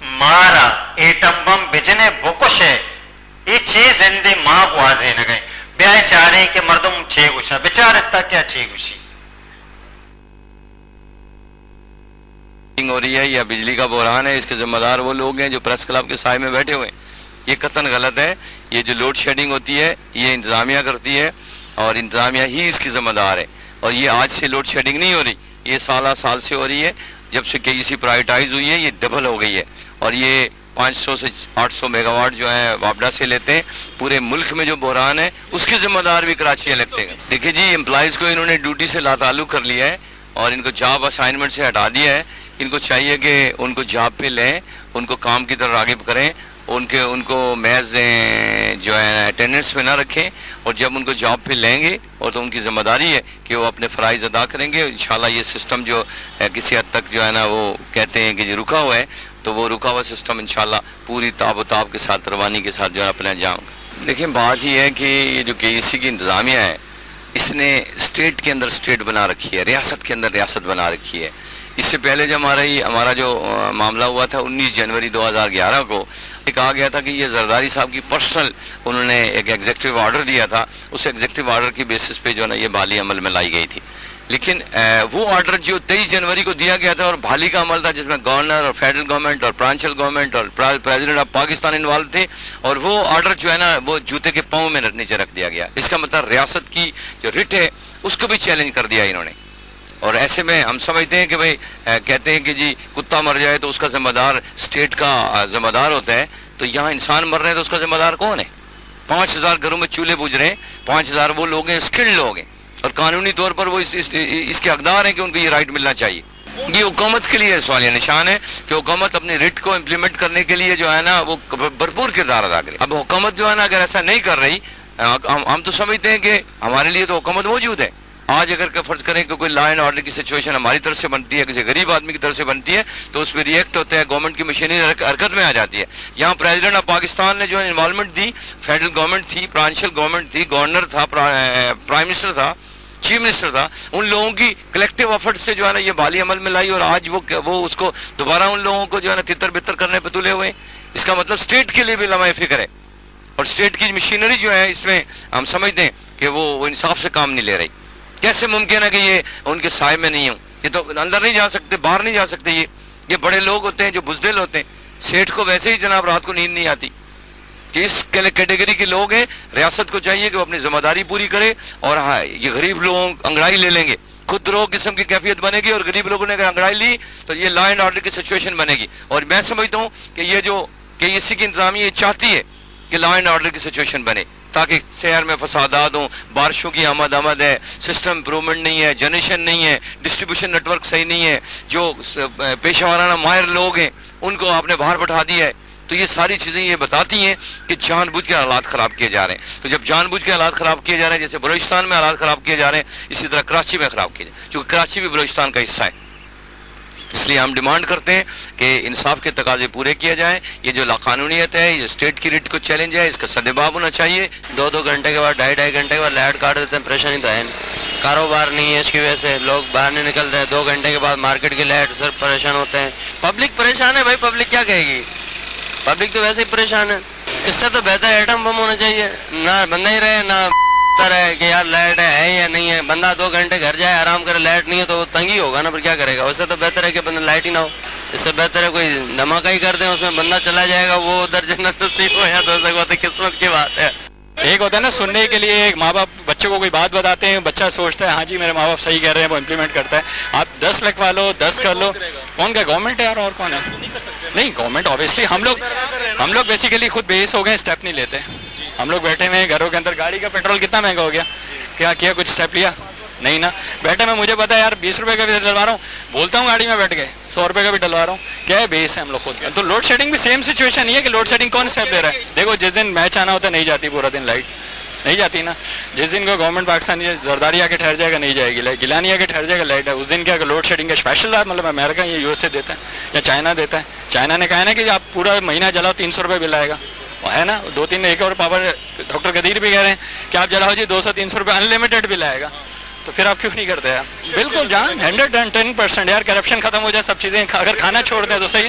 مارا atom bomb بجنے بکشے یہ چھ زندے ماں کو واضح نہ گئے بیائے چاہ رہے ہیں کہ مردم چھ گوشا بچار اتنا کیا چھ گوشی ہو رہی ہے یا بجلی کا بحران ہے، اس کے ذمہ دار وہ لوگ ہیں جو پریس کلب کے سائے میں بیٹھے ہوئے ہیں. یہ قطعاً غلط ہے. یہ جو لوڈ شیڈنگ ہوتی ہے یہ انتظامیہ کرتی ہے اور انتظامیہ ہی اس کی ذمہ دار ہے. اور یہ آج سے لوڈ شیڈنگ نہیں ہو رہی، یہ سالہ سال سے ہو رہی ہے. جب سے کہ اسی پرائیویٹائز ہوئی ہے یہ ڈبل ہو گئی ہے اور یہ 500 سے 800 میگا واٹ جو ہے وابڈا سے لیتے ہیں. پورے ملک میں جو بحران ہے اس کے ذمہ دار بھی کراچی لگتے ہیں. دیکھیں جی، امپلائیز کو انہوں نے ڈیوٹی سے لاتعلق کر لیا ہے اور ان کو جاب اسائنمنٹ سے ہٹا دیا ہے. ان کو چاہیے کہ ان کو جاب پہ لیں، ان کو کام کی طرف راغب کریں، ان کو محض جو ہے اٹینڈنس پہ نہ رکھیں. اور جب ان کو جاب پہ لیں گے اور تو ان کی ذمہ داری ہے کہ وہ اپنے فرائض ادا کریں گے. انشاءاللہ یہ سسٹم جو کسی حد تک جو ہے نا وہ کہتے ہیں کہ یہ رکا ہوا ہے، تو وہ رکا ہوا سسٹم انشاءاللہ پوری تاب و تاب کے ساتھ، روانی کے ساتھ جو ہے اپنے انجام. دیکھیں بات یہ ہے کہ یہ جو کے سی کی انتظامیہ ہے اس نے اسٹیٹ کے اندر اسٹیٹ بنا رکھی ہے، ریاست کے اندر ریاست بنا رکھی ہے. اس سے پہلے جو ہمارا جو معاملہ ہوا تھا 19 جنوری 2011 کو کہا گیا تھا کہ یہ زرداری صاحب کی پرسنل انہوں نے ایک ایگزیکٹو آرڈر دیا تھا، اس ایگزیکٹو آرڈر کی بیسس پہ جو ہے نا یہ بحالی عمل میں لائی گئی تھی. لیکن وہ آرڈر جو 23 جنوری کو دیا گیا تھا اور بحالی کا عمل تھا جس میں گورنر اور فیڈرل گورنمنٹ اور پرانچل گورنمنٹ اور پریزیڈنٹ آف پاکستان انوالو تھے، اور وہ آرڈر جو ہے نا وہ جوتے کے پاؤں میں نیچے رکھ دیا گیا. اس کا مطلب ریاست کی جو رٹ ہے اس کو بھی چیلنج کر دیا انہوں نے. اور ایسے میں ہم سمجھتے ہیں کہ بھئی کہتے ہیں کہ جی کتا مر جائے تو اس کا ذمہ دار اسٹیٹ کا ذمہ دار ہوتا ہے، تو یہاں انسان مر رہے ہیں تو اس کا ذمہ دار کون ہے؟ 5000 گھروں میں چولہے بجھ رہے ہیں، 5000 وہ لوگ ہیں اسکلڈ لوگ ہیں اور قانونی طور پر وہ اس کے حقدار ہیں کہ ان کو یہ رائٹ ملنا چاہیے. یہ حکومت کے لیے سوالیہ نشان ہے کہ حکومت اپنی رٹ کو امپلیمنٹ کرنے کے لیے جو ہے نا وہ بھرپور کردار ادا کرے. اب حکومت جو ہے نا اگر ایسا نہیں کر رہی، ہم تو سمجھتے ہیں کہ ہمارے لیے تو حکومت موجود ہے. آج اگر فرض کریں کہ کوئی لا اینڈ آرڈر کی سچویشن ہماری طرف سے بنتی ہے، کسی غریب آدمی کی طرف سے بنتی ہے، تو اس پہ ریئیکٹ ہوتے ہیں، گورنمنٹ کی مشینری حرکت میں آ جاتی ہے. یہاں پریزیڈنٹ آف پاکستان نے جو انوالومنٹ دی، فیڈرل گورنمنٹ تھی، پرانچل گورنمنٹ تھی، گورنر تھا، پرائم منسٹر تھا، چیف منسٹر تھا، ان لوگوں کی کلیکٹیو ایفرٹ سے جو ہے نا یہ بحالی عمل میں لائی. اور آج وہ اس کو دوبارہ ان لوگوں کو جو ہے نا تتر بتر کرنے پہ تلے ہوئے. اس کا مطلب اسٹیٹ کے لیے بھی لمحہ فکر ہے اور اسٹیٹ کی مشینری جو ہے اس میں ہم سمجھتے ہیں کہ وہ انصاف سے کام نہیں لے رہی. کیسے ممکن ہے کہ یہ ان کے سائے میں نہیں ہوں؟ یہ تو اندر نہیں جا سکتے، باہر نہیں جا سکتے. یہ بڑے لوگ ہوتے ہیں جو بزدل ہوتے ہیں. سیٹھ کو ویسے ہی جناب رات کو نیند نہیں آتی کہ اس کیٹیگری کے لوگ ہیں. ریاست کو چاہیے کہ وہ اپنی ذمہ داری پوری کرے. اور ہاں یہ غریب لوگوں انگڑائی لے لیں گے، خود رو قسم کی کیفیت بنے گی، اور غریب لوگوں نے اگر انگڑائی لی تو یہ لا اینڈ آرڈر کی سچویشن بنے گی. اور میں سمجھتا ہوں کہ یہ جو کہ اسی کی انتظامیہ یہ چاہتی ہے کہ لا اینڈ آرڈر کی سچویشن بنے تاکہ شہر میں فسادات ہوں، بارشوں کی آمد ہے، سسٹم امپرومنٹ نہیں ہے، جنریشن نہیں ہے، ڈسٹریبیوشن نیٹ ورک صحیح نہیں ہے، جو پیشہ ورانہ ماہر لوگ ہیں ان کو آپ نے باہر بٹھا دیا ہے. تو یہ ساری چیزیں یہ بتاتی ہیں کہ جان بوجھ کے حالات خراب کیے جا رہے ہیں. تو جب جان بوجھ کے حالات خراب کیے جا رہے ہیں، جیسے بلوچستان میں حالات خراب کیے جا رہے ہیں، اسی طرح کراچی میں خراب کیے جا رہے ہیں، چونکہ کراچی بھی بلوچستان کا حصہ ہے. اس لیے ہم ڈیمانڈ کرتے ہیں کہ انصاف کے تقاضے پورے کیے جائیں. یہ جو لاقانونیت ہے، یہ اسٹیٹ کی رٹ کو چیلنج ہے، اس کا سدباب ہونا چاہیے. 2 گھنٹے کے بعد 2.5 گھنٹے کے بعد لائٹ کاٹ دیتے ہیں. پریشانی تو ہے، کاروبار نہیں ہے، اس کی وجہ سے لوگ باہر نہیں نکلتے ہیں. 2 گھنٹے کے بعد مارکیٹ کی لائٹ سر پریشان ہوتے ہیں. پبلک پریشان ہے بھائی، پبلک کیا کہے گی؟ پبلک تو ویسے ہی پریشان ہے. اس سے تو بہتر ایٹم بم ہونا چاہیے، نہ بندہ ہی رہے نہ ہے کہ یار لائٹ ہے یا نہیں ہے. بندہ 2 گھنٹے گھر جائے آرام کرے، لائٹ نہیں ہے تو وہ تنگی ہوگا نا، پھر کیا کرے گا؟ اس سے تو بہتر ہے کہ بندہ لائٹ ہی نہ ہو. اس سے بہتر ہے کوئی دھماکہ ہی کر دیں، اس میں بندہ چلا جائے گا، وہ ادھر جنت نصیب ہو یا تو قسمت کی بات ہے. ایک ہوتا ہے نا سننے کے لیے، ایک ماں باپ بچوں کو کوئی بات بتاتے ہیں، بچہ سوچتا ہے ہاں جی میرے ماں باپ صحیح کہہ رہے ہیں، وہ امپلیمنٹ کرتا ہے. آپ 10 لکھوا لو، 10 کر لو، کون کا گورنمنٹ ہے یار اور کون ہے؟ نہیں گورنمنٹ اوبیسلی ہم لوگ بیسیکلی خود بیس ہو گئے، اسٹیپ نہیں لیتے. ہم لوگ بیٹھے ہوئے ہیں گھروں کے اندر. گاڑی کا پیٹرول کتنا مہنگا ہو گیا، کیا کچھ اسٹیپ لیا؟ نہیں نا. بیٹھے میں مجھے پتا ہے یار 20 روپے کا بھی ڈلوا رہا ہوں، بولتا ہوں گاڑی میں بیٹھ کے 100 روپے کا بھی ڈلوا رہا ہوں. کیا ہے بیس ہے ہم لوگ خود. تو لوڈ شیڈنگ بھی سیم سچویشن نہیں ہے کہ لوڈ شیڈنگ کون اسٹیپ لے رہا ہے. دیکھو جس دن میچ آنا ہوتا ہے نہیں جاتی پورا دن لائٹ، نہیں جاتی نا. جس دن کو گورنمنٹ پاکستان زرداری آ کے ٹھہر جائے گا نہیں جائے گی لائٹ، گیلانی آ کے ٹھہر جائے گا لائٹ ہے. اس دن کیا لوڈ شیڈنگ کا اسپیشل مطلب امریکہ یا USA دیتا ہے یا چائنا دیتا ہے. چائنا نے کہا نا کہ آپ پورا مہینہ جلاؤ 300 روپے بل آئے گا، ہے نا. 2-3 ایک اور پاور ڈاکٹر قدیر بھی کہہ رہے ہیں کہ آپ جلاؤ جی 200-300 روپے انلمیٹڈ بل آئے گا. تو پھر آپ کیوں نہیں کرتے یار؟ بالکل جان 110% یار کرپشن ختم ہو جائے، سب چیزیں اگر کھانا چھوڑ دیں تو صحیح.